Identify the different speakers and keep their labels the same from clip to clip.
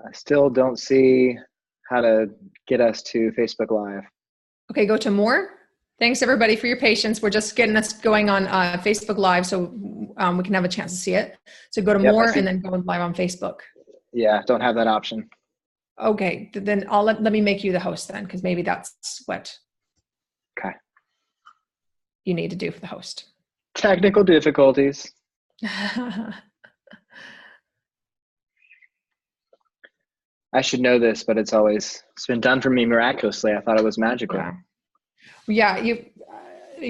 Speaker 1: I still don't see how to get us to Facebook Live.
Speaker 2: Okay, go to more. Thanks everybody for your patience. We're just getting us going on Facebook Live so we can have a chance to see it. So go to
Speaker 1: Yep,
Speaker 2: more and then go live on Facebook.
Speaker 1: Yeah, don't have that option.
Speaker 2: Okay, then let me make you the host then, because maybe that's what you need to do for the host.
Speaker 1: Technical difficulties. I should know this, but it's been done for me miraculously. I thought it was magical.
Speaker 2: Yeah, you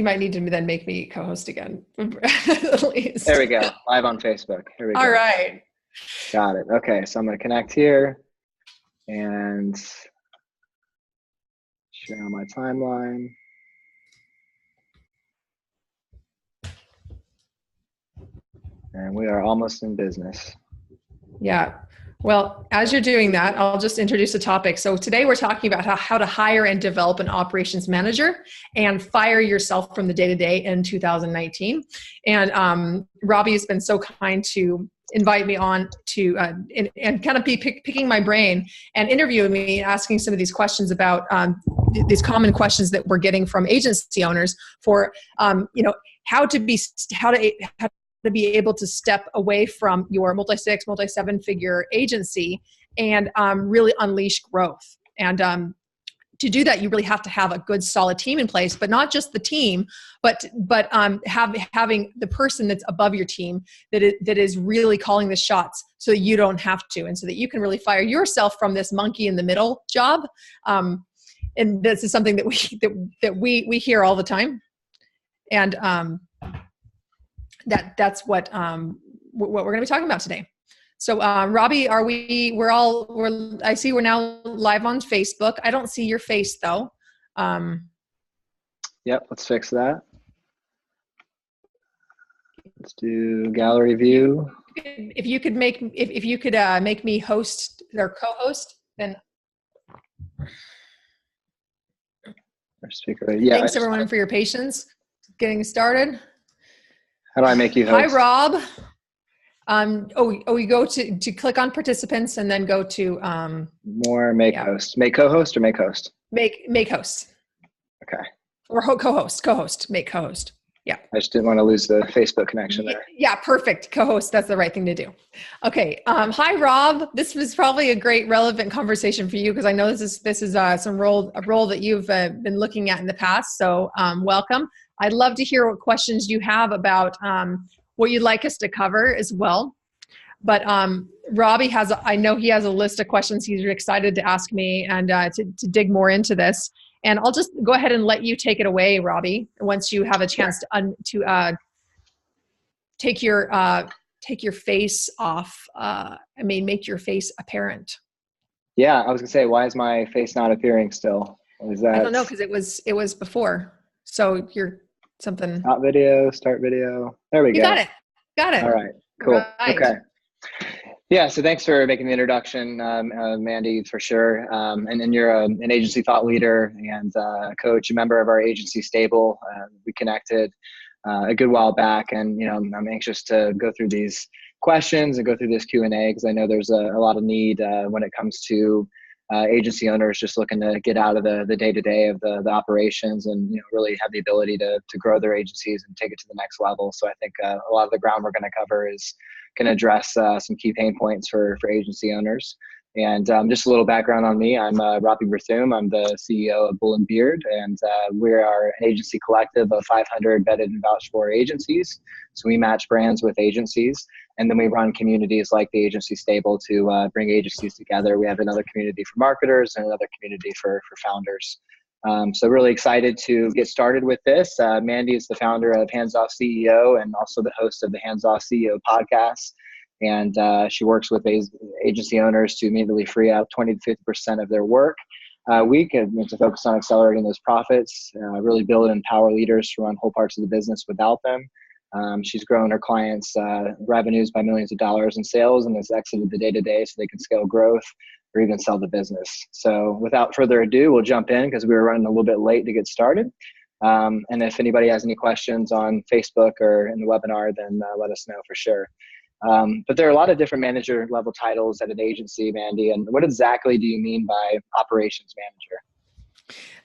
Speaker 2: might need to then make me co-host again.
Speaker 1: At least. There we go. Live on Facebook. Here we go.
Speaker 2: All right.
Speaker 1: Got it. Okay, so I'm going to connect here and share on my timeline. And we are almost in business.
Speaker 2: Yeah. Well, as you're doing that, I'll just introduce the topic. So today we're talking about how to hire and develop an operations manager and fire yourself from the day-to-day in 2019. And Robbie has been so kind to invite me on to and kind of be picking my brain and interviewing me, asking some of these questions about these common questions that we're getting from agency owners for how to be able to step away from your multi-6, multi-7-figure agency and really unleash growth. And to do that, you really have to have a good, solid team in place, but not just the team, but having the person that's above your team that is really calling the shots, so that you don't have to, and so that you can really fire yourself from this monkey in the middle job. And this is something that we hear all the time, and that's what we're going to be talking about today. So Robbie, I see we're now live on Facebook. I don't see your face though.
Speaker 1: Yep, let's fix that. Let's do gallery view.
Speaker 2: If you could make me host or co-host, then.
Speaker 1: Our speaker. Yeah.
Speaker 2: Thanks everyone for your patience. Getting started.
Speaker 1: How do I make you host?
Speaker 2: Hi, Rob. You go to click on participants and then go to
Speaker 1: more, make host. Make co-host or make host?
Speaker 2: Make host.
Speaker 1: Okay.
Speaker 2: Or co-host, make co-host. Yeah.
Speaker 1: I just didn't want to lose the Facebook connection there.
Speaker 2: Yeah, perfect. Co-host, that's the right thing to do. Okay. Hi, Rob. This was probably a great relevant conversation for you, because I know this is a role that you've been looking at in the past. So welcome. I'd love to hear what questions you have about what you'd like us to cover as well. But Robbie I know he has a list of questions he's excited to ask me and to dig more into this. And I'll just go ahead and let you take it away, Robbie, once you have a chance to take your face off. Make your face apparent.
Speaker 1: Yeah, I was gonna say, why is my face not appearing still? Is that?
Speaker 2: I don't know, because it was before. So you're something.
Speaker 1: Stop video, start video. There we go.
Speaker 2: You got it. Got it.
Speaker 1: All right. Cool.
Speaker 2: Right.
Speaker 1: Okay. Yeah. So thanks for making the introduction, Mandi, for sure. And you're an agency thought leader and a coach, a member of our agency stable. We connected a good while back, and I'm anxious to go through these questions and go through this Q&A, because I know there's a lot of need when it comes to agency owners just looking to get out of the day-to-day of the operations and really have the ability to grow their agencies and take it to the next level. So I think a lot of the ground we're going to cover is going to address some key pain points for agency owners. And just a little background on me. I'm Robbie Berthum. I'm the CEO of Bull and Beard, and we are an agency collective of 500 vetted and vouched for agencies. So we match brands with agencies, and then we run communities like the agency stable to bring agencies together. We have another community for marketers and another community for founders. So really excited to get started with this. Mandi is the founder of Hands Off CEO and also the host of the Hands Off CEO podcast. And she works with agency owners to immediately free up 20 to 50% of their work week, and to focus on accelerating those profits, really build and empower leaders to run whole parts of the business without them. She's grown her clients' revenues by millions of dollars in sales, and has exited the day-to-day so they can scale growth or even sell the business. So without further ado, we'll jump in because we were running a little bit late to get started. And if anybody has any questions on Facebook or in the webinar, then let us know for sure. But there are a lot of different manager level titles at an agency, Mandy. And what exactly do you mean by operations manager?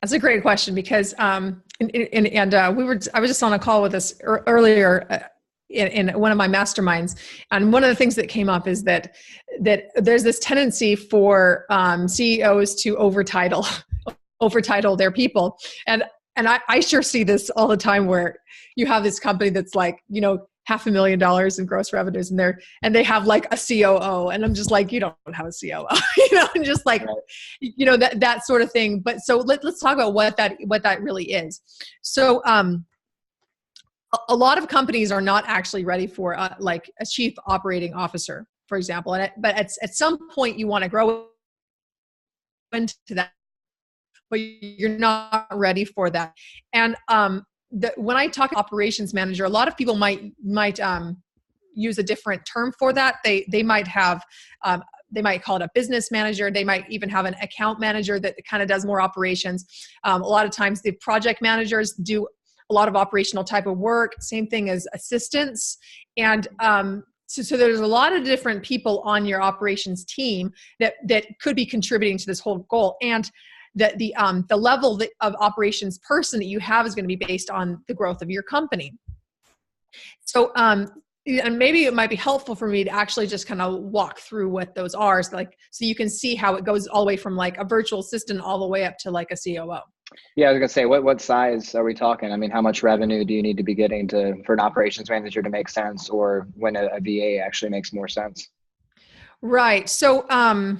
Speaker 2: That's a great question because, I was just on a call with us earlier in one of my masterminds, and one of the things that came up is that there's this tendency for CEOs to overtitle their people, and I sure see this all the time where you have this company that's like, $500,000 in gross revenues, and they have like a COO, and I'm just like, you don't have a COO, and just like, that sort of thing. But so let's talk about what that really is. So a lot of companies are not actually ready for like a chief operating officer, for example, but at some point you want to grow into that, but you're not ready for that. And when I talk operations manager, a lot of people might use a different term for that. They might have they might call it a business manager. They might even have an account manager that kind of does more operations. A lot of times the project managers do a lot of operational type of work. Same thing as assistants. And so there's a lot of different people on your operations team that could be contributing to this whole goal. And the level of operations person that you have is going to be based on the growth of your company. So, and maybe it might be helpful for me to actually just kind of walk through what those are, so you can see how it goes all the way from like a virtual assistant all the way up to like a COO.
Speaker 1: Yeah, I was gonna say, what size are we talking? I mean, how much revenue do you need to be getting for an operations manager to make sense, or when a VA actually makes more sense?
Speaker 2: Right. So, a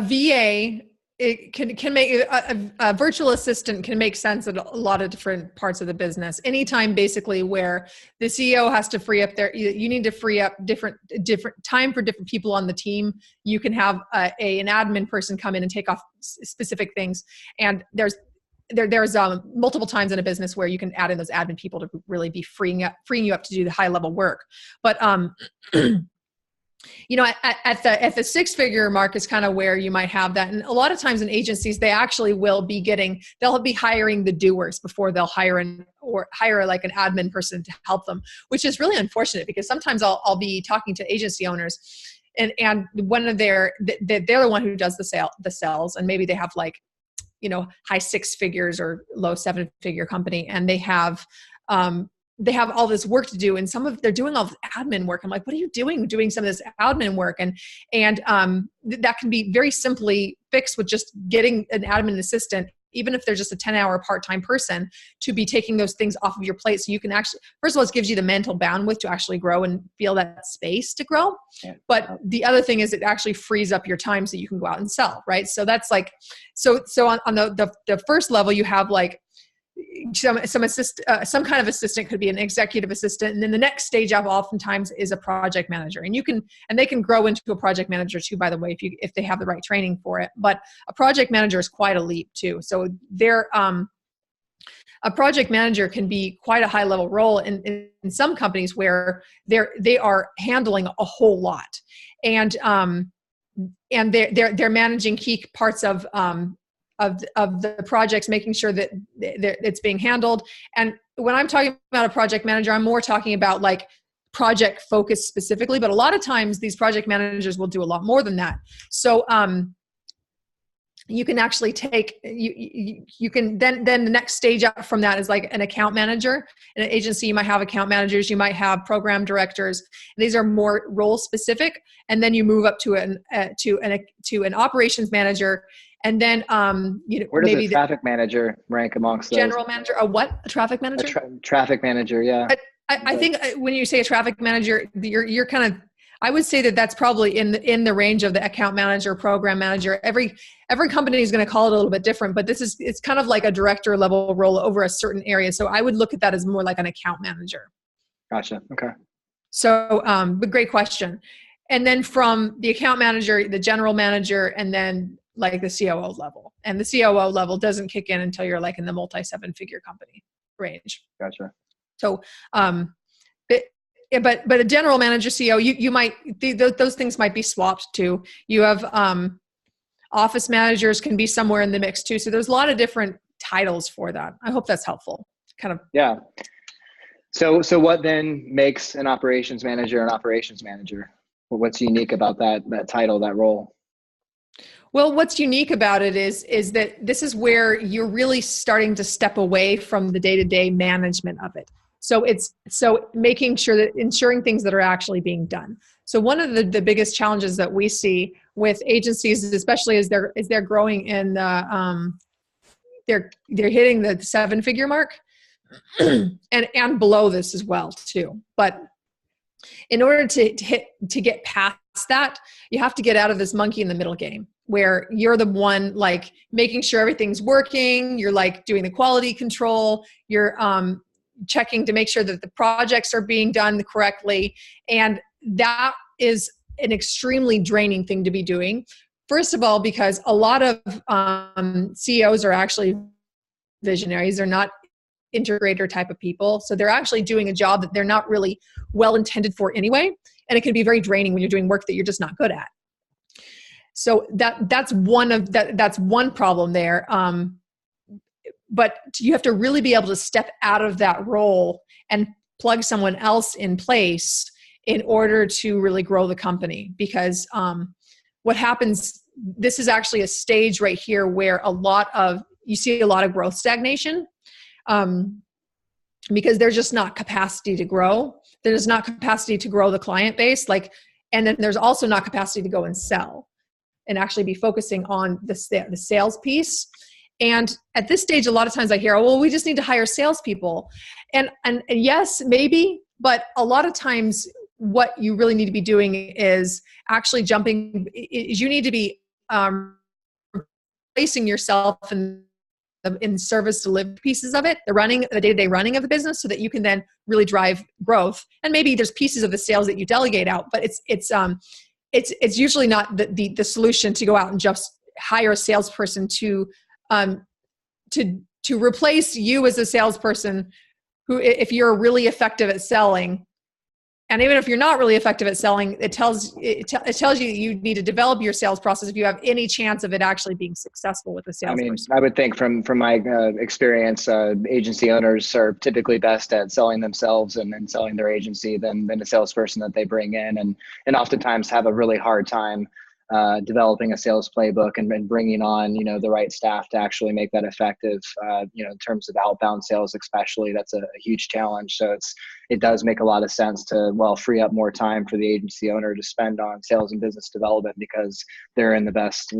Speaker 2: VA, it can make a virtual assistant can make sense at a lot of different parts of the business. Anytime basically where the CEO has to free up you need to free up different time for different people on the team. You can have an admin person come in and take off specific things. And there's multiple times in a business where you can add in those admin people to really be freeing you up to do the high level work. But at the six-figure mark is kind of where you might have that. And a lot of times in agencies, they actually they'll be hiring the doers before they'll hire like an admin person to help them, which is really unfortunate because sometimes I'll be talking to agency owners and one of they're the one who does the sales, and maybe they have like, high six figures or low seven figure company, and they have all this work to do, and they're doing all this admin work. I'm like, what are you doing some of this admin work? And that can be very simply fixed with just getting an admin assistant, even if they're just a 10-hour part-time person, to be taking those things off of your plate. So you can actually, first of all, it gives you the mental bandwidth to actually grow and feel that space to grow. Yeah. But the other thing is it actually frees up your time so you can go out and sell, right? So that's like, so on the first level, you have like, some kind of assistant, could be an executive assistant, and then the next stage up oftentimes is a project manager, and they can grow into a project manager too, by the way, if they have the right training for it. But a project manager is quite a leap too. So a project manager can be quite a high level role in some companies where they are handling a whole lot, and they're managing key parts of the projects, making sure that it's being handled. And when I'm talking about a project manager, I'm more talking about like project focus specifically, but a lot of times these project managers will do a lot more than that. So you can actually you can then the next stage up from that is like an account manager. In an agency, you might have account managers, you might have program directors. These are more role specific, and then you move up to an operations manager. And then,
Speaker 1: where does maybe a traffic manager rank amongst those?
Speaker 2: General manager, a what? A traffic manager?
Speaker 1: Traffic manager, yeah.
Speaker 2: I think when you say a traffic manager, you're kind of, I would say that's probably in the range of the account manager, program manager. Every company is going to call it a little bit different, but it's kind of like a director level role over a certain area. So I would look at that as more like an account manager.
Speaker 1: Gotcha. Okay.
Speaker 2: So, but great question. And then from the account manager, the general manager, and then like the COO level. And the COO level doesn't kick in until you're like in the multi-seven-figure company range.
Speaker 1: Gotcha.
Speaker 2: So, but a general manager, CEO, you might, those things might be swapped too. You have office managers can be somewhere in the mix too. So there's a lot of different titles for that. I hope that's helpful. Kind of.
Speaker 1: Yeah. So what then makes an operations manager an operations manager? What's unique about that title, that role?
Speaker 2: Well, what's unique about it is that this is where you're really starting to step away from the day-to-day management of it. So it's making sure that ensuring things that are actually being done. So one of the biggest challenges that we see with agencies, especially as they're growing in the they're hitting the 7-figure mark, and below this as well too. But in order to get past that, you have to get out of this monkey in the middle game where you're the one like making sure everything's working. You're like doing the quality control. You're checking to make sure that the projects are being done correctly. And that is an extremely draining thing to be doing. First of all, because a lot of CEOs are actually visionaries. They're not integrator type of people. So they're actually doing a job that they're not really well intended for anyway. And it can be very draining when you're doing work that you're just not good at. So that's one problem there. But you have to really be able to step out of that role and plug someone else in place in order to really grow the company. Because what happens, this is actually a stage right here where you see a lot of growth stagnation. Because there's just not capacity to grow. There's not capacity to grow the client base. And then there's also not capacity to go and sell and actually be focusing on the sales piece. And at this stage, a lot of times I hear, oh, well, we just need to hire salespeople. And yes, maybe, but a lot of times what you really need to be doing is actually you need to be placing yourself in service delivery pieces of it, the day-to-day running of the business, so that you can then really drive growth. And maybe there's pieces of the sales that you delegate out, but it's usually not the solution to go out and just hire a salesperson to replace you as a salesperson who, if you're really effective at selling, and even if you're not really effective at selling, it tells you that you need to develop your sales process if you have any chance of it actually being successful with a salesperson.
Speaker 1: I would think from my experience, agency owners are typically best at selling themselves and selling their agency than a salesperson that they bring in, and oftentimes have a really hard time developing a sales playbook and bringing on, the right staff to actually make that effective. In terms of outbound sales, especially, that's a huge challenge. So it does make a lot of sense to, free up more time for the agency owner to spend on sales and business development, because they're in the best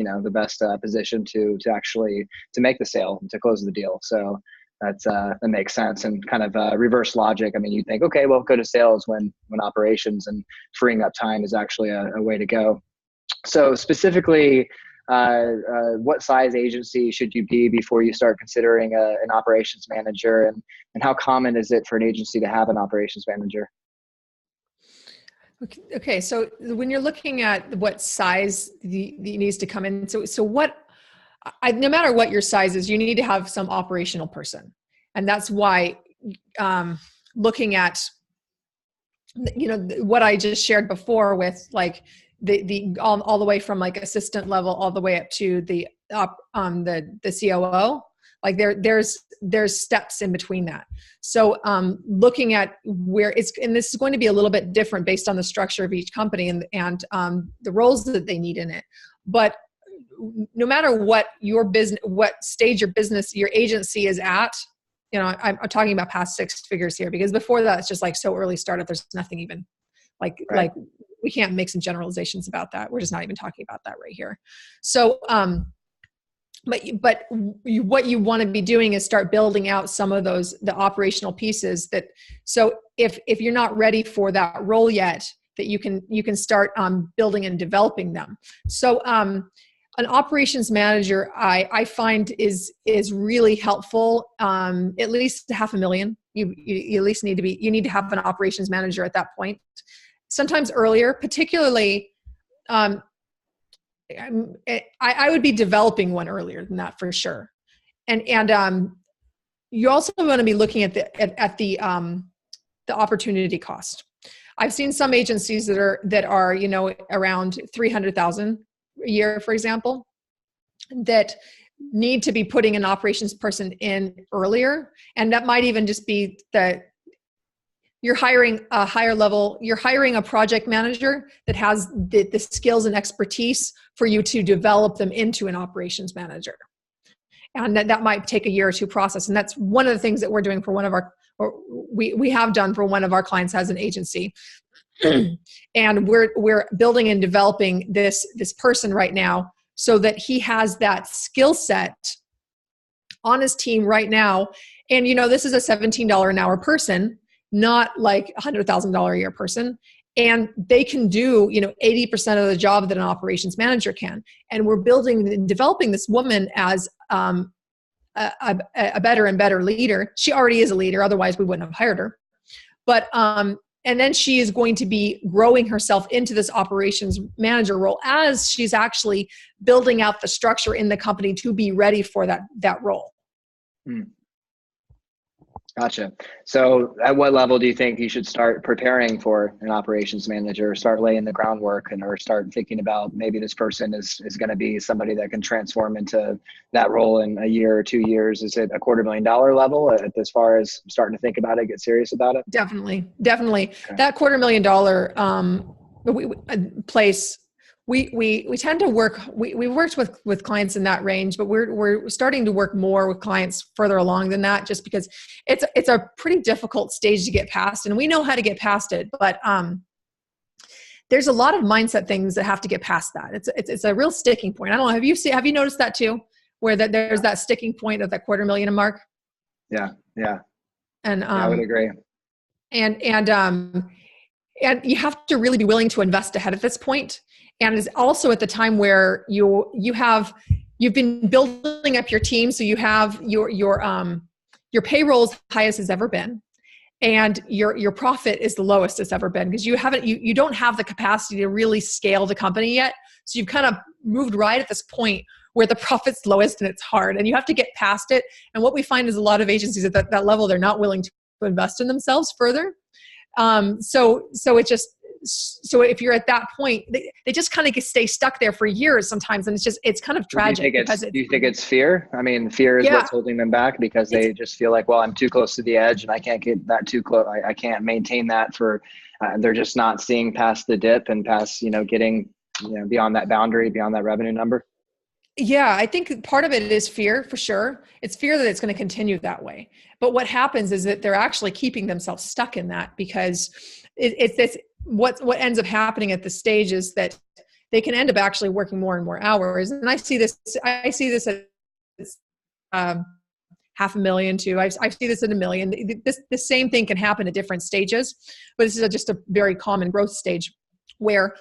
Speaker 1: position to actually to make the sale and to close the deal. So that makes sense. And kind of reverse logic. I mean, you think, okay, well, go to sales when operations, and freeing up time is actually a way to go. So specifically, what size agency should you be before you start considering an operations manager, and how common is it for an agency to have an operations manager?
Speaker 2: Okay. So when you're looking at what size needs to come in, so no matter what your size is, you need to have some operational person. And that's why looking at, what I just shared before with like, all the way from like assistant level all the way up to the COO, like there's steps in between that. So looking at where and this is going to be a little bit different based on the structure of each company and the roles that they need in it. But no matter what stage your agency is at, I'm talking about past 6 figures here, because before that it's just like so early startup. There's nothing even like we can't make some generalizations about that. We're just not even talking about that right here. So, but what you want to be doing is start building out some of the operational pieces so if you're not ready for that role yet, that you can start building and developing them. So, an operations manager, I find is really helpful. At least $500,000. You at least you need to have an operations manager at that point. Sometimes earlier, particularly, I would be developing one earlier than that for sure. And you also want to be looking at the opportunity cost. I've seen some agencies that are around $300,000 a year, for example, that need to be putting an operations person in earlier, and that might even just be you're hiring a higher level, you're hiring a project manager that has the skills and expertise for you to develop them into an operations manager. And that might take a year or two process. And that's one of the things that we're doing for one of our, or we have done for one of our clients as an agency. And we're building and developing this person right now so that he has that skill set on his team right now. And, this is a $17 an hour person, not like a $100,000 a year person. And they can do, 80% of the job that an operations manager can. And we're building and developing this woman as a better and better leader. She already is a leader, otherwise we wouldn't have hired her. But and then she is going to be growing herself into this operations manager role as she's actually building out the structure in the company to be ready for that role.
Speaker 1: Gotcha. So at what level do you think you should start preparing for an operations manager, start laying the groundwork, or start thinking about maybe this person is going to be somebody that can transform into that role in a year or 2 years? Is it a $250,000 level as far as starting to think about it, get serious about it?
Speaker 2: Definitely. Okay. That $250,000 place, we tend to work, we worked with clients in that range, but we're starting to work more with clients further along than that, just because it's a pretty difficult stage to get past, and we know how to get past it. But there's a lot of mindset things that have to get past that. It's a real sticking point. I don't know. Have you noticed that too, where there's that sticking point of that $250,000 mark?
Speaker 1: Yeah.
Speaker 2: And
Speaker 1: I would agree.
Speaker 2: And you have to really be willing to invest ahead at this point. And it's also at the time where you've been building up your team, so you have your payroll as highest as ever been, and your profit is the lowest it's ever been, because you don't have the capacity to really scale the company yet. So you've kind of moved right at this point where the profit's lowest and it's hard, and you have to get past it. And what we find is a lot of agencies at that level, they're not willing to invest in themselves further. So if you're at that point, they just kind of stay stuck there for years sometimes. And it's kind of tragic. Do
Speaker 1: you think it's fear? I mean, fear is what's holding them back, because they just feel like, well, I'm too close to the edge and I can't get that too close. I can't maintain that they're just not seeing past the dip and past, getting, beyond that boundary, beyond that revenue number.
Speaker 2: Yeah, I think part of it is fear, for sure. It's fear that it's going to continue that way. But what happens is that they're actually keeping themselves stuck in that, because it's what ends up happening at this stage is that they can end up actually working more and more hours. And I see this at $500,000 too. I see this at $1 million. The same thing can happen at different stages, but this is just a very common growth stage where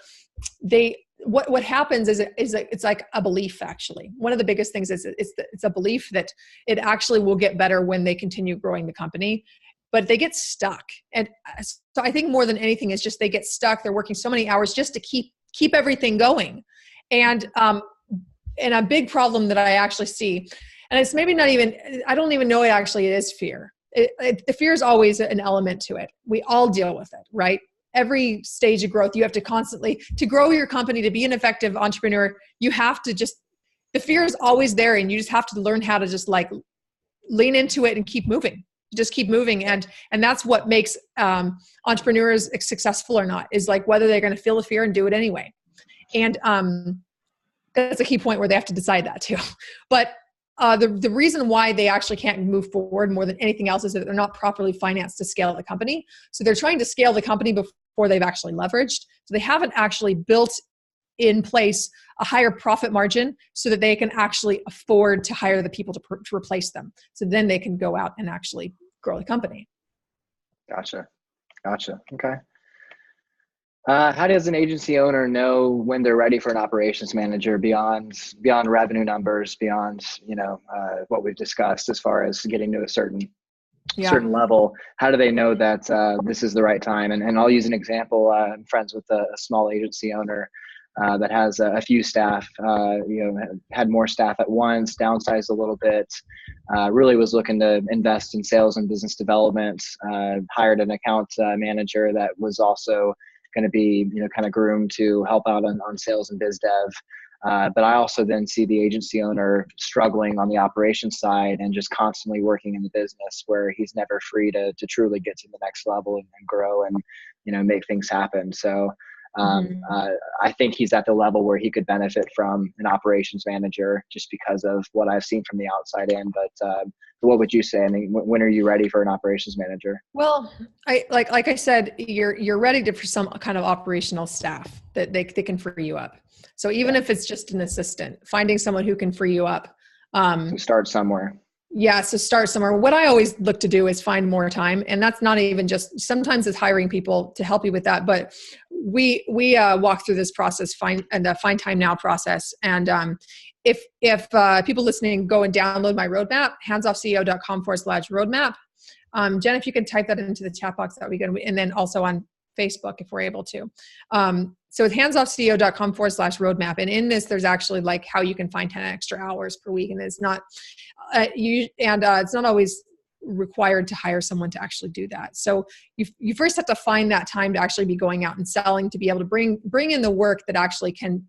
Speaker 2: what happens is it's like a belief. Actually, one of the biggest things is it's a belief that it actually will get better when they continue growing the company, but they get stuck. And so I think more than anything is just they get stuck. They're working so many hours just to keep everything going. And a big problem that I actually see, and it's maybe not even, I don't even know it actually is fear. The fear is always an element to it. We all deal with it, right? Every stage of growth, you have to constantly, to grow your company, to be an effective entrepreneur, you have to the fear is always there, and you just have to learn how to just like lean into it and keep moving. Just keep moving. And that's what makes entrepreneurs successful or not, is like whether they're going to feel the fear and do it anyway. And that's a key point where they have to decide that too. But the reason why they actually can't move forward more than anything else is that they're not properly financed to scale the company. So they're trying to scale the company before they've actually leveraged. So they haven't actually built in place a higher profit margin so that they can actually afford to hire the people to replace them. So then they can go out and actually grow the company.
Speaker 1: Gotcha. Okay. How does an agency owner know when they're ready for an operations manager beyond revenue numbers, beyond, what we've discussed as far as getting to a certain level? How do they know that this is the right time? And I'll use an example. I'm friends with a small agency owner that has a few staff, had more staff at once, downsized a little bit, really was looking to invest in sales and business development, hired an account manager that was also going to be, kind of groomed to help out on sales and biz dev. But I also then see the agency owner struggling on the operations side and just constantly working in the business where he's never free to truly get to the next level and grow and, make things happen. So I think he's at the level where he could benefit from an operations manager just because of what I've seen from the outside in. But what would you say? I mean, when are you ready for an operations manager?
Speaker 2: Well, like I said, you're ready for some kind of operational staff that they can free you up. So even if it's just an assistant, finding someone who can free you up.
Speaker 1: So start somewhere.
Speaker 2: Yeah, so start somewhere. What I always look to do is find more time, and that's not even just, sometimes it's hiring people to help you with that. But we walk through this process, find time now process. And if people listening go and download my roadmap, handsoffceo.com/roadmap. Jen, if you can type that into the chat box, that would be good. And then also on Facebook, if we're able to. So it's handsoffceo.com/roadmap. And in this, there's actually like how you can find 10 extra hours per week. And it's not, it's not always required to hire someone to actually do that. So you first have to find that time to actually be going out and selling, to be able to bring in the work that actually can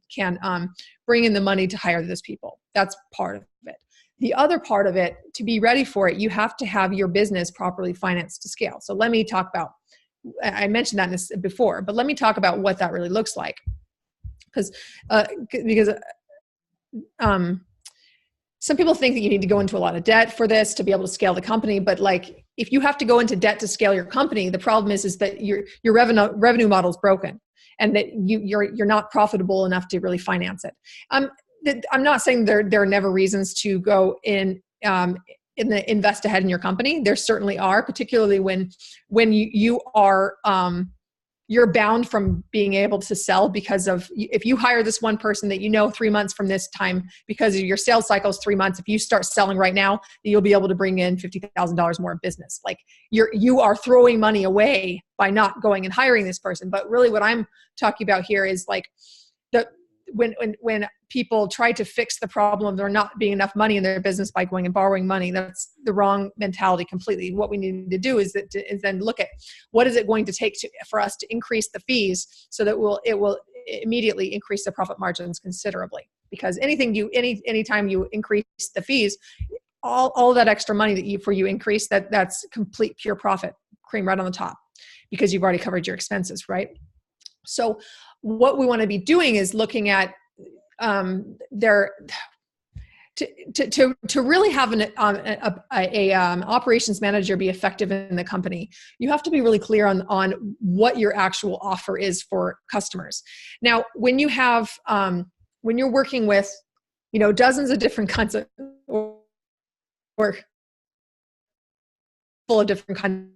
Speaker 2: bring in the money to hire those people. That's part of it. The other part of it, to be ready for it, you have to have your business properly financed to scale. So let me talk about, I mentioned that before, but let me talk about what that really looks like. Because some people think that you need to go into a lot of debt for this to be able to scale the company. But like, if you have to go into debt to scale your company, the problem is that your revenue model is broken, and that you're not profitable enough to really finance it. I'm not saying there are never reasons to go in the invest ahead in your company. There certainly are, particularly when you are you're bound from being able to sell, because of, if you hire this one person that 3 months from this time, because of your sales cycle is 3 months, if you start selling right now, you'll be able to bring in $50,000 more in business. Like you are throwing money away by not going and hiring this person. But really what I'm talking about here is like when people try to fix the problem of there not being enough money in their business by going and borrowing money, that's the wrong mentality completely. What we need to do is then look at what is it going to take for us to increase the fees so that it will immediately increase the profit margins considerably. Because anytime you increase the fees, all that extra money that you increase, that's complete pure profit, cream right on the top, because you've already covered your expenses, right? So what we want to be doing is looking at to really have an operations manager be effective in the company. You have to be really clear on what your actual offer is for customers. Now, when you have when you're working with dozens of different kinds of or full of different kinds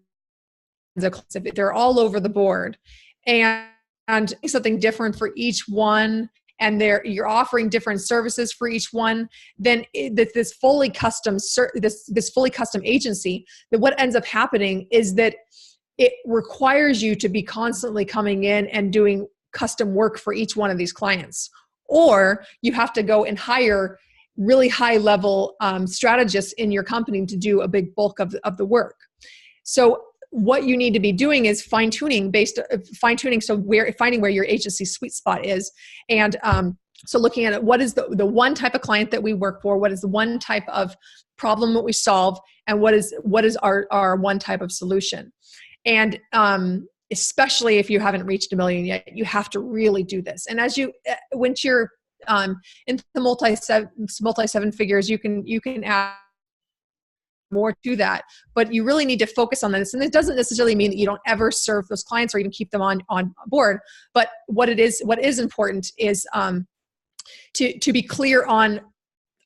Speaker 2: of clients, if they're all over the board, and something different for each one, and you're offering different services for each one, then this fully custom agency, that what ends up happening is that it requires you to be constantly coming in and doing custom work for each one of these clients. Or you have to go and hire really high level strategists in your company to do a big bulk of the work. So what you need to be doing is fine-tuning, so finding where your agency sweet spot is. And so looking at what is the one type of client that we work for, what is the one type of problem that we solve, and what is our one type of solution. And especially if you haven't reached $1 million yet, you have to really do this. And once you're in the multi seven figures, you can add more to that, but you really need to focus on this. And it doesn't necessarily mean that you don't ever serve those clients or even keep them on board. But what is important is to be clear on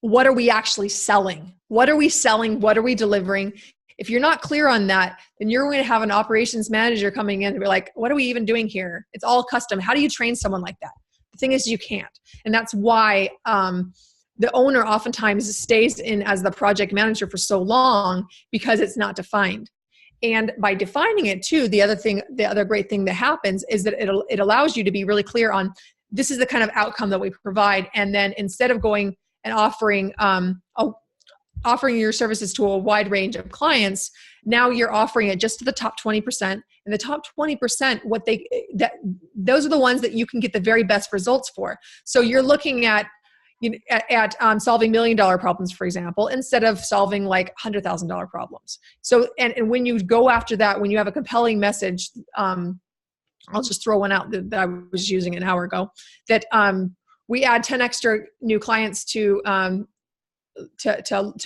Speaker 2: what are we actually selling? What are we selling? What are we delivering? If you're not clear on that, then you're going to have an operations manager coming in and be like, what are we even doing here? It's all custom. How do you train someone like that? The thing is, you can't. And that's why the owner oftentimes stays in as the project manager for so long, because it's not defined. And by defining it too, the other great thing that happens is that it allows you to be really clear on, this is the kind of outcome that we provide. And then instead of going and offering offering your services to a wide range of clients, now you're offering it just to the top 20%. And the top 20%, those are the ones that you can get the very best results for. So you're looking at solving $1 million problems, for example, instead of solving like $100,000 problems. So, and when you go after that, when you have a compelling message, I'll just throw one out that I was using an hour ago, that we add 10 extra new clients to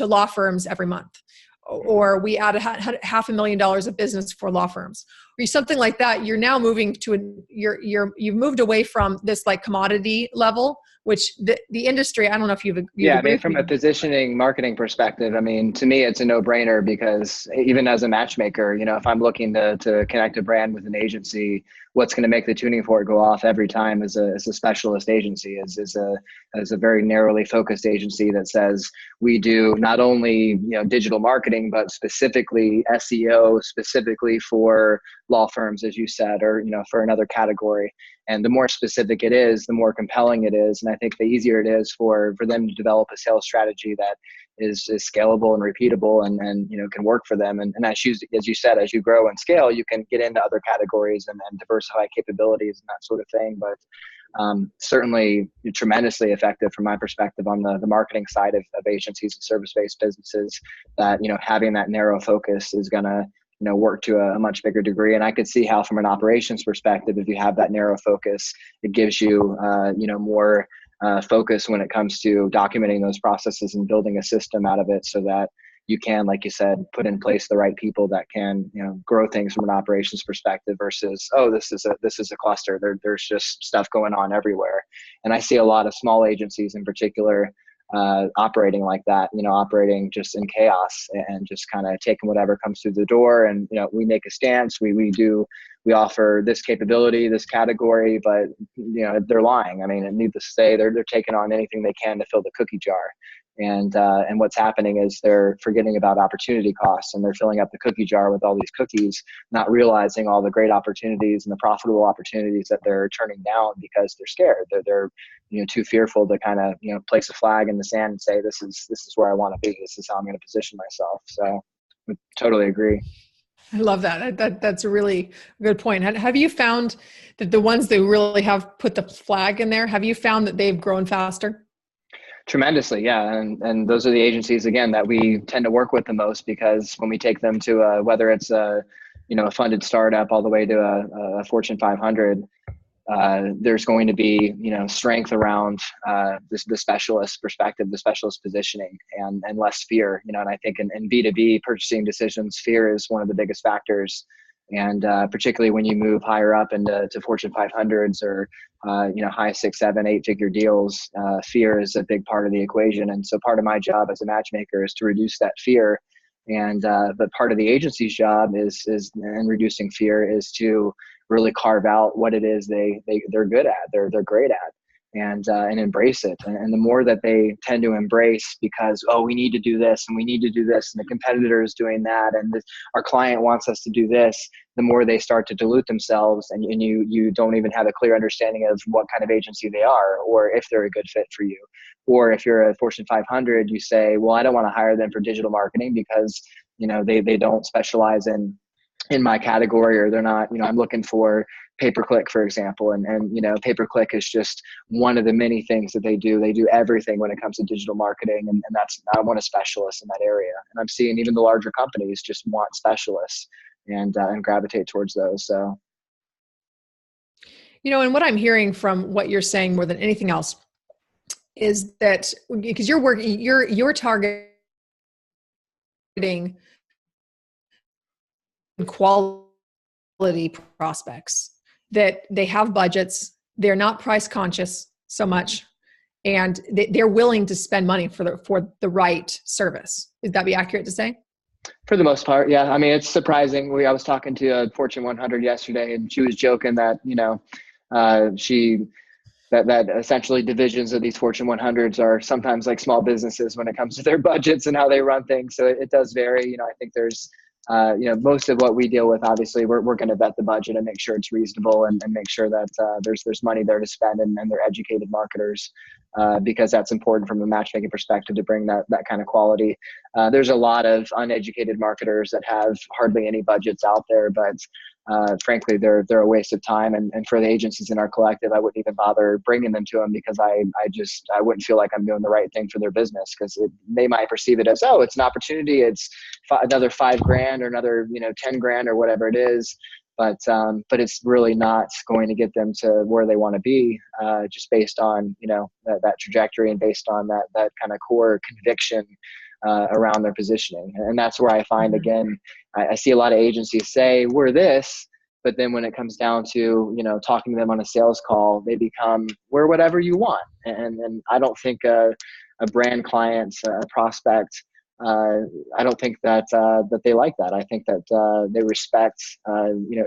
Speaker 2: law firms every month, or we add $500,000 of business for law firms, or something like that. You're now moving to you've moved away from this like commodity level, which the industry, I don't know if you've
Speaker 1: yeah, I mean, from a positioning marketing perspective, I mean, to me, it's a no-brainer, because even as a matchmaker, if I'm looking to connect a brand with an agency, what's going to make the tuning fork go off every time is a specialist agency, is a very narrowly focused agency that says we do not only digital marketing, but specifically SEO, specifically for law firms, as you said, or for another category. And the more specific it is, the more compelling it is. And I think the easier it is for them to develop a sales strategy that is scalable and repeatable and can work for them. And as you said, as you grow and scale, you can get into other categories and diversify capabilities and that sort of thing. But certainly tremendously effective from my perspective on the marketing side of agencies and service-based businesses, that having that narrow focus is going to work to a much bigger degree. And I could see how, from an operations perspective, if you have that narrow focus, it gives you more focus when it comes to documenting those processes and building a system out of it, so that you can, like you said, put in place the right people that can grow things from an operations perspective, versus, this is a cluster. There's just stuff going on everywhere. And I see a lot of small agencies in particular operating like that, operating just in chaos and just kind of taking whatever comes through the door. And, we make a stance, we offer this capability, this category, but, they're lying. I mean, needless to say, they're taking on anything they can to fill the cookie jar. And what's happening is they're forgetting about opportunity costs, and they're filling up the cookie jar with all these cookies, not realizing all the great opportunities and the profitable opportunities that they're turning down because they're scared. They're too fearful to kind of place a flag in the sand and say, this is where I want to be. This is how I'm going to position myself. So I totally agree.
Speaker 2: I love that. That's a really good point. Have you found that the ones that really have put the flag in there, have you found that they've grown faster?
Speaker 1: Tremendously, yeah. And those are the agencies, again, that we tend to work with the most, because when we take them to whether it's a funded startup all the way to a Fortune 500, there's going to be strength around the specialist perspective, the specialist positioning, and less fear. And I think in B2B purchasing decisions, fear is one of the biggest factors. And particularly when you move higher up into Fortune 500s or high 6, 7, 8-figure deals, fear is a big part of the equation. And so part of my job as a matchmaker is to reduce that fear. And but part of the agency's job is in reducing fear is to really carve out what it is they're good at, they're great at, and embrace it. And the more that they tend to embrace, because, we need to do this and we need to do this, and the competitor is doing that, and our client wants us to do this, the more they start to dilute themselves, and you don't even have a clear understanding of what kind of agency they are, or if they're a good fit for you. Or if you're a Fortune 500, you say, well, I don't want to hire them for digital marketing because they don't specialize in my category, or they're not, I'm looking for pay-per-click, for example. And pay-per-click is just one of the many things that they do. They do everything when it comes to digital marketing. And I want a specialist in that area. And I'm seeing even the larger companies just want specialists and gravitate towards those. So,
Speaker 2: and what I'm hearing from what you're saying more than anything else is that, because you're targeting quality prospects, that they have budgets, they're not price conscious so much, and they're willing to spend money for the right service. Would that be accurate to say?
Speaker 1: For the most part, yeah. I mean, it's surprising. I was talking to a Fortune 100 yesterday, and she was joking that that essentially divisions of these Fortune 100s are sometimes like small businesses when it comes to their budgets and how they run things. So it does vary. I think there's most of what we deal with, obviously, we're going to vet the budget and make sure it's reasonable and make sure that there's money there to spend and they're educated marketers, because that's important from a matchmaking perspective to bring that kind of quality. There's a lot of uneducated marketers that have hardly any budgets out there, but frankly, they're a waste of time. And for the agencies in our collective, I wouldn't even bother bringing them to them, because I wouldn't feel like I'm doing the right thing for their business, because they might perceive it as, oh, it's an opportunity. It's another $5,000 or another, 10 grand or whatever it is. But it's really not going to get them to where they want to be, just based on, that trajectory and based on that kind of core conviction around their positioning. And that's where I find, again, I see a lot of agencies say we're this, but then when it comes down to, talking to them on a sales call, they become, we're whatever you want. And I don't think a brand client, a prospect, I don't think that they like that. I think that they respect,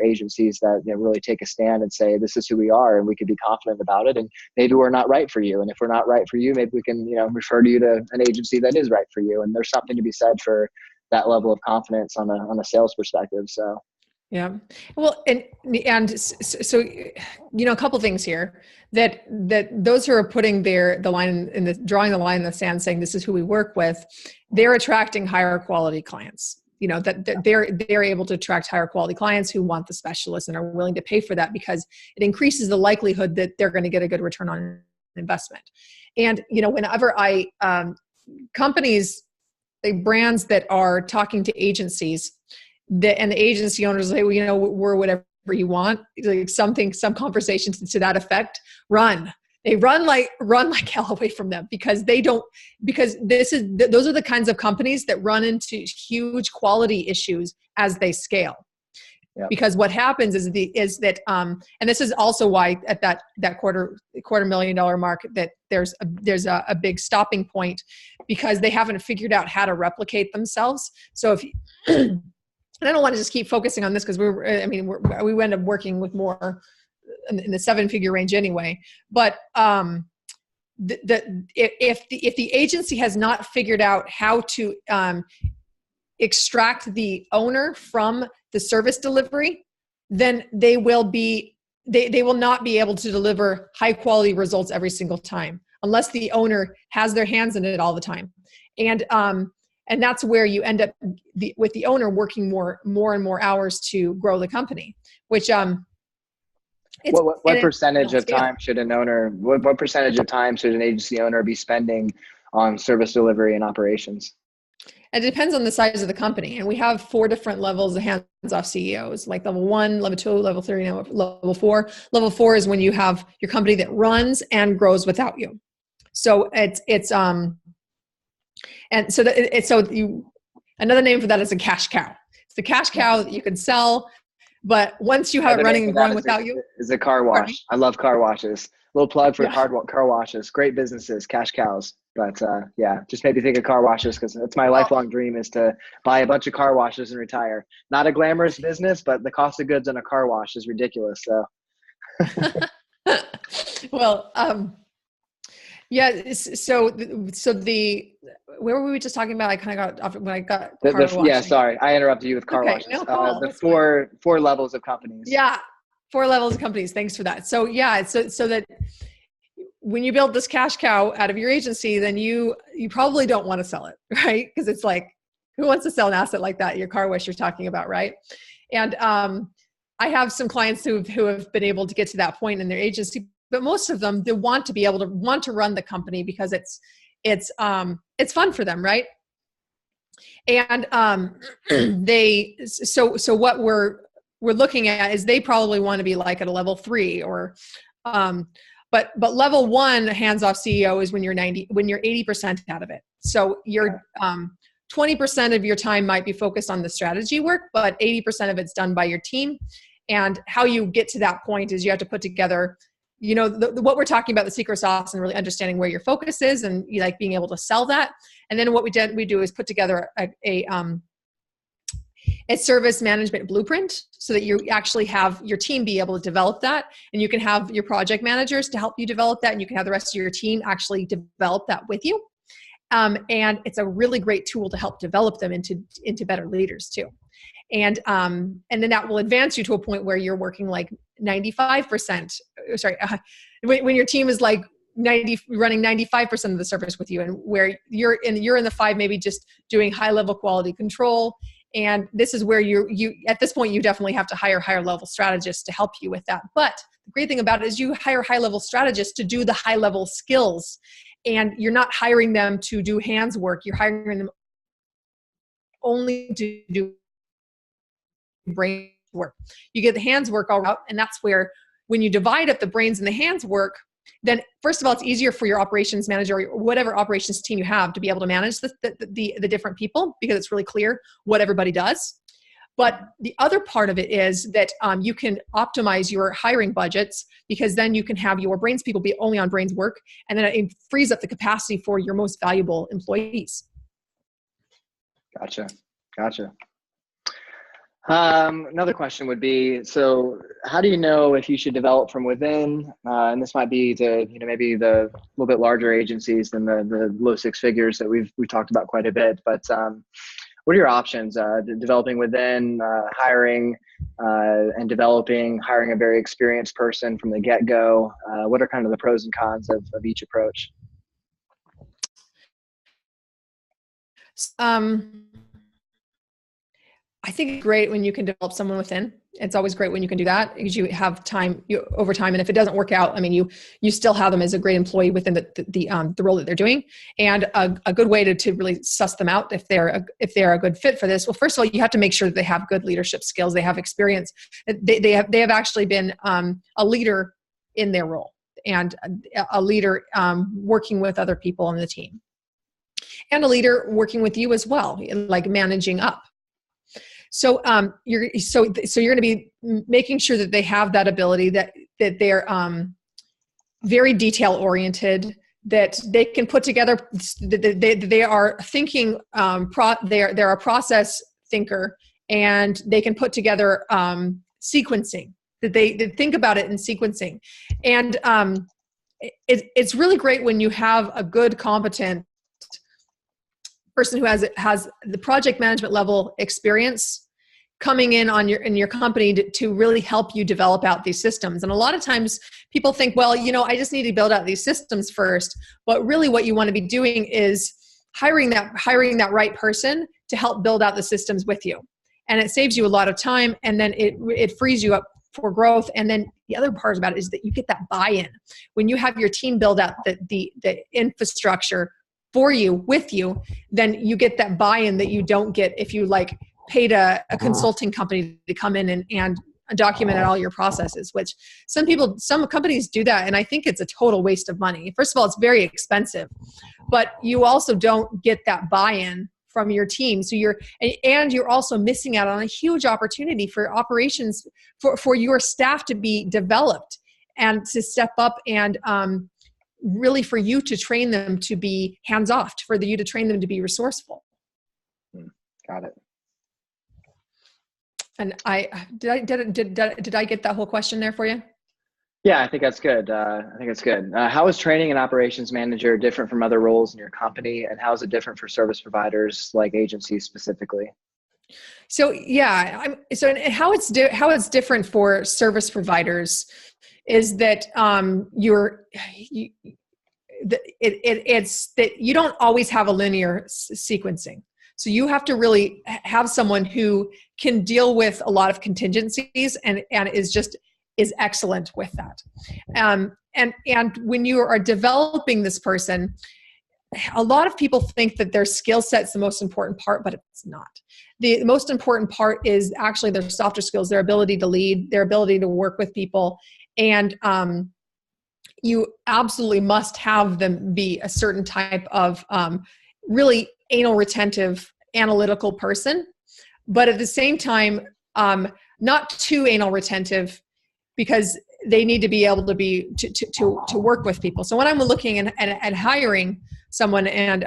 Speaker 1: agencies that really take a stand and say, this is who we are, and we can be confident about it. And maybe we're not right for you. And if we're not right for you, maybe we can, refer to you to an agency that is right for you. And there's something to be said for that level of confidence on a sales perspective. So.
Speaker 2: Yeah. Well, and so, a couple things here that those who are putting the line in drawing the line in the sand, saying this is who we work with, they're attracting higher quality clients. That they're able to attract higher quality clients who want the specialists and are willing to pay for that, because it increases the likelihood that they're going to get a good return on investment. And, whenever companies, brands that are talking to agencies, and the agency owners say, well, we're whatever you want, like some conversations to that effect, they run like hell away from them, because those are the kinds of companies that run into huge quality issues as they scale. Yep. Because what happens is that and this is also why at that $250,000 mark that there's a big stopping point, because they haven't figured out how to replicate themselves. So if and I don't want to just keep focusing on this, because we end up working with more in the 7-figure range anyway. But if the agency has not figured out how to extract the owner from the service delivery, then they will not be able to deliver high quality results every single time, unless the owner has their hands in it all the time. And that's where you end up with the owner working more and more hours to grow the company, which
Speaker 1: what percentage of time should an owner, what percentage of time should an agency owner be spending on service delivery and operations?
Speaker 2: It depends on the size of the company. And we have 4 different levels of hands-off CEOs, like level 1, level 2, level 3, and level 4. Level 4 is when you have your company that runs and grows without you. So another name for that is a cash cow. It's the cash cow that you can sell, but once you have it running and growing without you.
Speaker 1: Is a car wash. I love car washes. Little plug for car washes. Great businesses, cash cows. But just made me think of car washes, because that's my lifelong dream, is to buy a bunch of car washes and retire. Not a glamorous business, but the cost of goods on a car wash is ridiculous. So.
Speaker 2: Well, yeah. So where were we just talking about? I kind of got off when I got car washing.
Speaker 1: Yeah, sorry, I interrupted you with car washes.
Speaker 2: No, cool.
Speaker 1: The four levels of companies.
Speaker 2: Yeah, 4 levels of companies. Thanks for that. So so that when you build this cash cow out of your agency, then you probably don't want to sell it, right? Because it's like, who wants to sell an asset like that? Your car wash you're talking about, right? And I have some clients who have been able to get to that point in their agency, but most of them, they want to run the company because it's fun for them, right? And so what we're looking at is they probably want to be like at a level 3 or but level 1 hands-off CEO is when you're 80% out of it. So you're 20% of your time might be focused on the strategy work, but 80% of it's done by your team. And how you get to that point is you have to put together, what we're talking about, the secret sauce, and really understanding where your focus is, and being able to sell that. And then what we do is put together a service management blueprint, so that you actually have your team be able to develop that, and you can have your project managers to help you develop that, and you can have the rest of your team actually develop that with you. And it's a really great tool to help develop them into better leaders too. And then that will advance you to a point where you're working like 95%, when your team is like running 95% of the service with you, and where you're in the 5, maybe just doing high level quality control. And this is where you at this point, you definitely have to hire higher level strategists to help you with that. But the great thing about it is you hire high level strategists to do the high level skills, and you're not hiring them to do hands work. You're hiring them only to do brain work. You get the hands work all out, and that's where, when you divide up the brains and the hands work, then first of all, it's easier for your operations manager or whatever operations team you have to be able to manage the different people, because it's really clear what everybody does. But the other part of it is that you can optimize your hiring budgets, because then you can have your brains people be only on brains work, and then it frees up the capacity for your most valuable employees.
Speaker 1: Gotcha. Another question would be, so how do you know if you should develop from within? And this might be to, maybe the little bit larger agencies than the low 6 figures that we've talked about quite a bit. But what are your options? Developing within, hiring and developing, hiring a very experienced person from the get-go. What are kind of the pros and cons of each approach?
Speaker 2: I think it's great when you can develop someone within. It's always great when you can do that, because you have time over time. And if it doesn't work out, I mean, you still have them as a great employee within the role that they're doing. And a good way to really suss them out if they're a good fit for this. Well, first of all, you have to make sure that they have good leadership skills. They have experience. They have actually been a leader in their role, and a leader working with other people on the team, and a leader working with you as well, like managing up. So you're going to be making sure that they have that ability, that they're very detail oriented, that they can put together, they are thinking, they're a process thinker, and they can put together sequencing, that they think about it in sequencing. And it's really great when you have a good, competent person who has the project management level experience coming in in your company to really help you develop out these systems. And a lot of times people think, well, I just need to build out these systems first. But really what you want to be doing is hiring that right person to help build out the systems with you. And it saves you a lot of time, and then it frees you up for growth. And then the other part about it is that you get that buy-in. When you have your team build out the infrastructure for you, with you, then you get that buy-in that you don't get if you paid a consulting company to come in and document all your processes, which some companies do that. And I think it's a total waste of money. First of all, it's very expensive, but you also don't get that buy-in from your team. So you're also missing out on a huge opportunity for operations, for your staff to be developed and to step up, and really for you to train them to be hands-off, for you to train them to be resourceful.
Speaker 1: Got it.
Speaker 2: And did I get that whole question there for you?
Speaker 1: Yeah, I think that's good. How is training an operations manager different from other roles in your company, and how is it different for service providers like agencies specifically?
Speaker 2: So yeah, how it's different for service providers is that it's that you don't always have a linear sequencing. So you have to really have someone who can deal with a lot of contingencies and is excellent with that. And when you are developing this person, a lot of people think that their skill set's the most important part, but it's not. The most important part is actually their softer skills, their ability to lead, their ability to work with people. And you absolutely must have them be a certain type of really anal retentive, analytical person, but at the same time, not too anal retentive, because they need to be able to work with people. So when I'm looking at hiring someone, and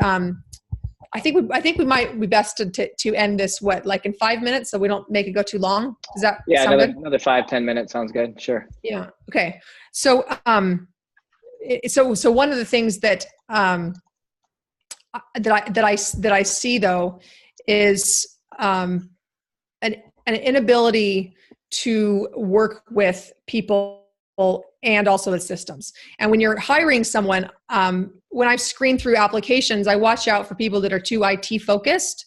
Speaker 2: I think we might be best to end this in 5 minutes, so we don't make it go too long. Does that sound good?
Speaker 1: Another 5-10 minutes sounds good. Sure.
Speaker 2: Yeah. Okay. So so one of the things that that I see though is an inability to work with people and also the systems. And when you're hiring someone, when I screen through applications, I watch out for people that are too IT focused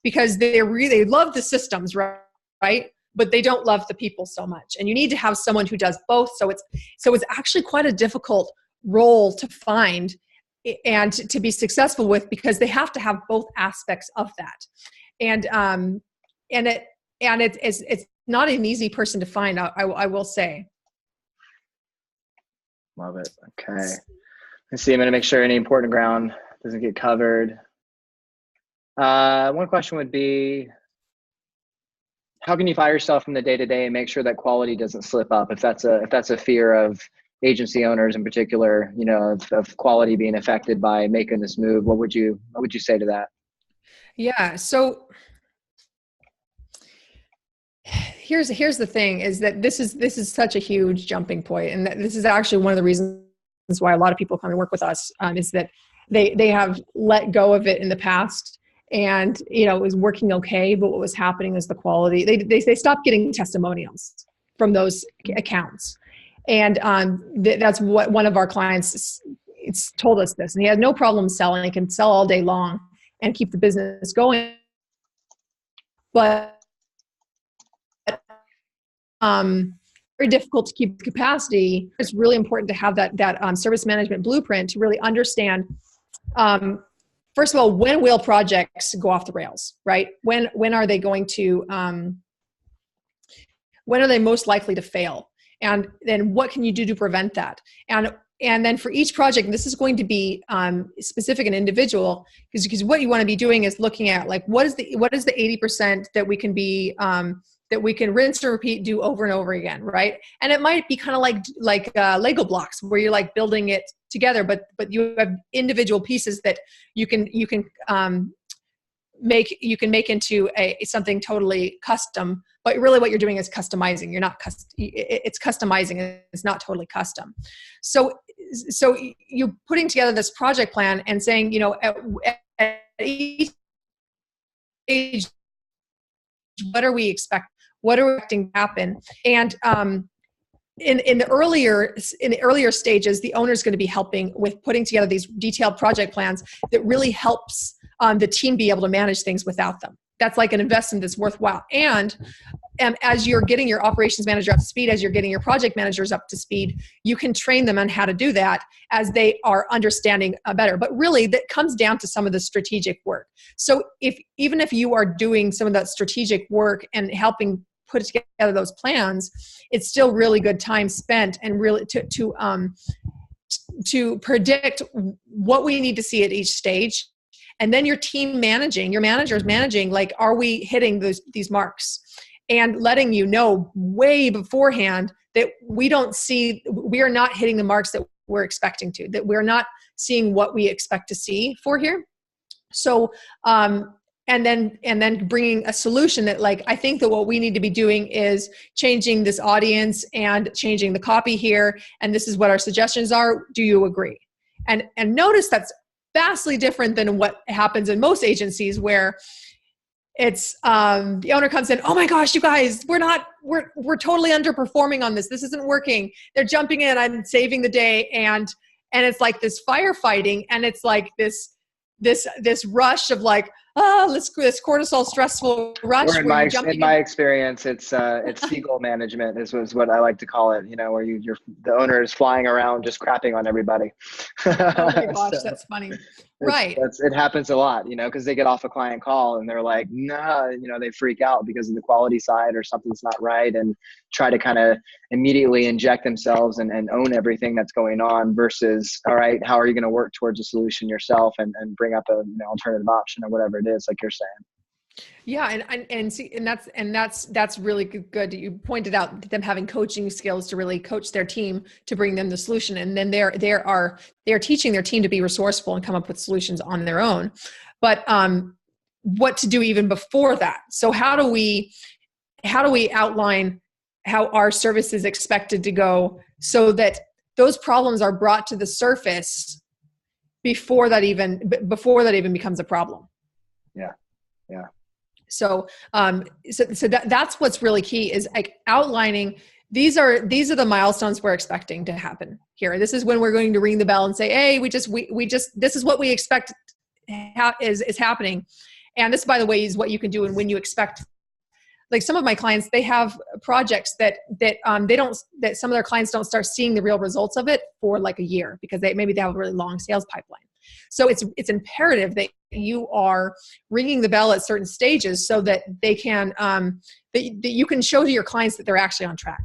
Speaker 2: because they love the systems, right? But they don't love the people so much. And you need to have someone who does both. So it's actually quite a difficult role to find and to be successful with, because they have to have both aspects of that. And it's not an easy person to find, I will say.
Speaker 1: Love it. Okay. Let's see. I'm going to make sure any important ground doesn't get covered. One question would be, how can you fire yourself from the day-to-day and make sure that quality doesn't slip up? If that's a fear of agency owners in particular, of quality being affected by making this move, what would you say to that?
Speaker 2: Yeah. So here's the thing, is that this is such a huge jumping point, and that this is actually one of the reasons why a lot of people come and work with us, is that they have let go of it in the past, and it was working okay, but what was happening is the quality, they stopped getting testimonials from those accounts. And that's what one of our clients it's told us this, and he had no problem selling. He can sell all day long and keep the business going, but very difficult to keep capacity. It's really important to have that service management blueprint to really understand, first of all, when will projects go off the rails, right? When are they going to, when are they most likely to fail? And then what can you do to prevent that? And then for each project, and this is going to be specific and individual, because what you want to be doing is looking at, like, what is the 80% that we can be, that we can rinse and repeat, do over and over again, right? And it might be kind of like Lego blocks, where you're like building it together, but you have individual pieces that you can make into something totally custom. But really, what you're doing is customizing. It's customizing. It's not totally custom. So you're putting together this project plan and saying, at each stage, what are we expecting to happen? And in the earlier stages, the owner is going to be helping with putting together these detailed project plans that really helps the team be able to manage things without them. That's like an investment that's worthwhile. And as you're getting your operations manager up to speed, as you're getting your project managers up to speed, you can train them on how to do that as they are understanding better. But really, that comes down to some of the strategic work. So even if you are doing some of that strategic work and helping put together those plans, it's still really good time spent, and really to predict what we need to see at each stage. And then your managers managing, like, are we hitting these marks? And letting you know way beforehand that we are not hitting the marks that we're expecting to, that we're not seeing what we expect to see for here. So, and then bringing a solution that, like, I think that what we need to be doing is changing this audience and changing the copy here. And this is what our suggestions are. Do you agree? And notice that's vastly different than what happens in most agencies, where it's the owner comes in, oh my gosh, you guys, we're totally underperforming on this. This isn't working. They're jumping in and saving the day, and it's like this firefighting, and it's like this rush of like, this cortisol stressful rush.
Speaker 1: Or in my experience, it's seagull management is what I like to call it. Where the owner is flying around just crapping on everybody.
Speaker 2: Oh my gosh, so that's funny. Right.
Speaker 1: It happens a lot, because they get off a client call and they're like, nah, they freak out because of the quality side or something's not right, and try to kind of immediately inject themselves and own everything that's going on, versus, all right, how are you going to work towards a solution yourself and bring up an alternative option or whatever it is, like you're saying.
Speaker 2: Yeah, and that's really good. You pointed out them having coaching skills to really coach their team to bring them the solution, and then they're teaching their team to be resourceful and come up with solutions on their own. But what to do even before that? So how do we outline how our service is expected to go, so that those problems are brought to the surface before that even becomes a problem.
Speaker 1: Yeah. Yeah.
Speaker 2: So, that's what's really key, is like outlining, these are the milestones we're expecting to happen here. This is when we're going to ring the bell and say, hey, we just, this is what we expect is happening. And this, by the way, is what you can do. And when you expect, like some of my clients, they have projects that some of their clients don't start seeing the real results of it for like a year, because maybe they have a really long sales pipeline. So it's imperative that you are ringing the bell at certain stages, so that they can that you can show to your clients that they're actually on track.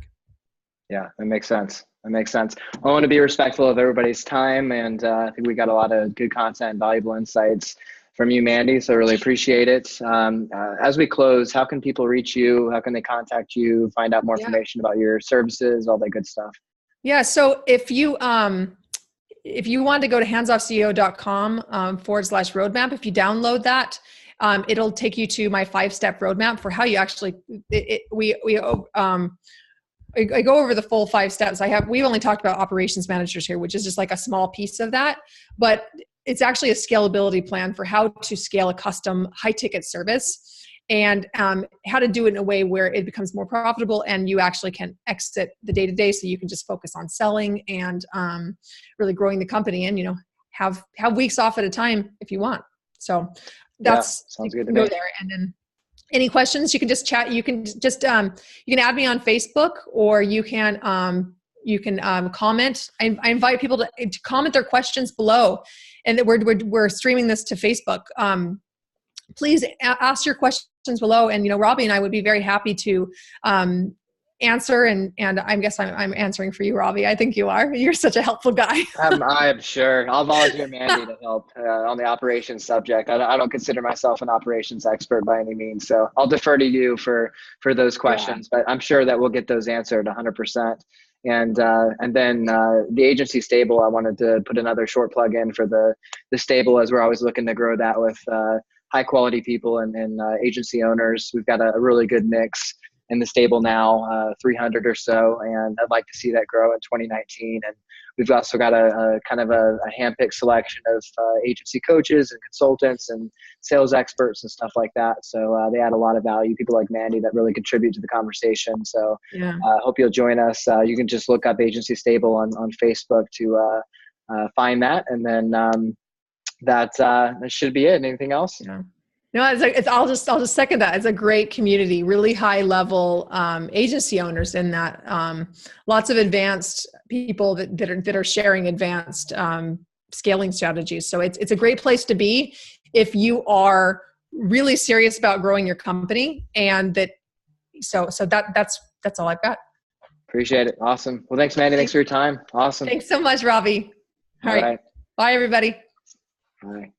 Speaker 1: Yeah, that makes sense. That makes sense. I want to be respectful of everybody's time, and I think we got a lot of good content, valuable insights from you, Mandi. So I really appreciate it. As we close, how can people reach you? How can they contact you? Find out more information about your services, all that good stuff.
Speaker 2: Yeah. So if you want to go to handsoffceo.com /roadmap, if you download that, it'll take you to my 5-step roadmap for how you actually, I go over the full 5 steps. We've only talked about operations managers here, which is just like a small piece of that, but it's actually a scalability plan for how to scale a custom high ticket service, and how to do it in a way where it becomes more profitable and you actually can exit the day-to-day, so you can just focus on selling and really growing the company, and have weeks off at a time if you want. So that's
Speaker 1: sounds good to
Speaker 2: go
Speaker 1: me.
Speaker 2: there. And then any questions, you can just chat. You can just you can add me on Facebook, or you can comment. I invite people to comment their questions below, and that we're streaming this to Facebook. Please ask your questions below, and Robbie and I would be very happy to answer. And I guess I'm answering for you, Robbie. I think you are. You're such a helpful guy.
Speaker 1: I'm sure. I'll volunteer Mandi to help on the operations subject. I don't consider myself an operations expert by any means, so I'll defer to you for those questions. But I'm sure that we'll get those answered 100%. And then the agency stable, I wanted to put another short plug in for the stable, as we're always looking to grow that with high quality people and agency owners. We've got a really good mix in the stable now, 300 or so, and I'd like to see that grow in 2019. And we've also got a kind of a handpicked selection of agency coaches and consultants and sales experts and stuff like that. So they add a lot of value, people like Mandi that really contribute to the conversation. So I hope you'll join us. You can just look up Agency Stable on Facebook to find that. And then that should be it. Anything else?
Speaker 2: Yeah. No, I'll just second that. It's a great community, really high level agency owners in that. Lots of advanced people that are sharing advanced scaling strategies. So it's a great place to be if you are really serious about growing your company. And that's all I've got.
Speaker 1: Appreciate it. Awesome. Well, thanks, Mandi. Thanks for your time. Awesome.
Speaker 2: Thanks so much, Robbie. All right. Bye, everybody.
Speaker 1: Bye.